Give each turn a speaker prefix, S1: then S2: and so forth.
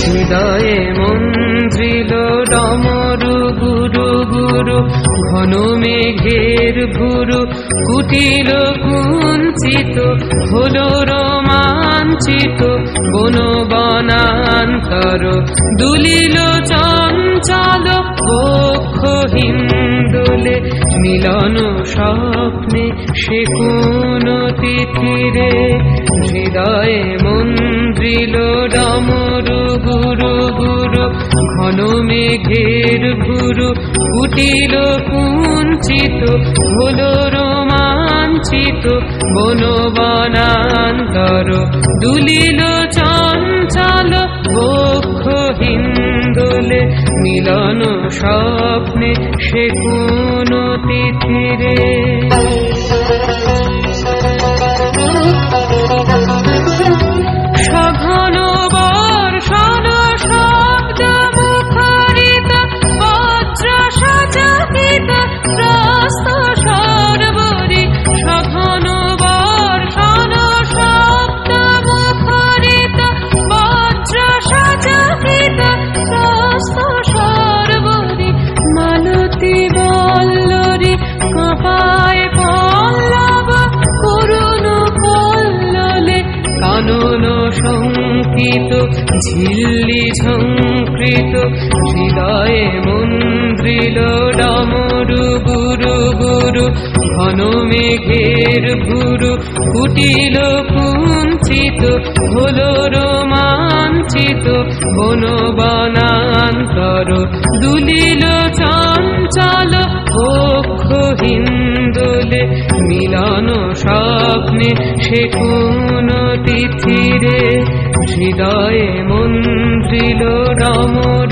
S1: হৃদয়ে মন্দ্রিল ডমরু গুরু গুরু, ঘন মেঘের ভুরু কুটিল কুঞ্চিত, হলো রোমাঞ্চিত বন বনান্তর। দুলিল চঞ্চল বক্ষ হিন্দোলে, মিলন স্বপ্নে সে কোন তিথিরে। হৃদয়ে মন্দ্রিল ডমরু গুরু গুরু, ঘন মেঘের ভুরু কুটিল কুঞ্চিত, হলো রোমাঞ্চিত বন বনান্তর। দুলিল চঞ্চল বক্ষ হিন্দোলে, মিলন স্বপ্নে সে কোন তিথিরে। সঘন বর্ষণ শব্দ মুখরিত, বজ্র সচকিত ত্রস্ত সর্বরি। সঘন বর্ষণ শব্দ মুখরিত, বজ্র সচকিত ত্রস্ত সর্বরি। মালতী বল্লরী কাঁপায় পল্লব করুণ কল্লোলে, কানন শঙ্কিত ঝিল্লি ঝঙ্কৃত। হৃদয়ে মন্দ্রিল ডমরু গুরু গুরু, ঘন মেঘের ভুরু কুটিল কুঞ্চিত, হলো রোমাঞ্চিত বন বনান্তর। দুলিল চঞ্চল বক্ষ হিন্দোলে, মিলন স্বপ্নে সে কোন তিথিরে। হৃদয়ে মন্দ্রিল ডমরু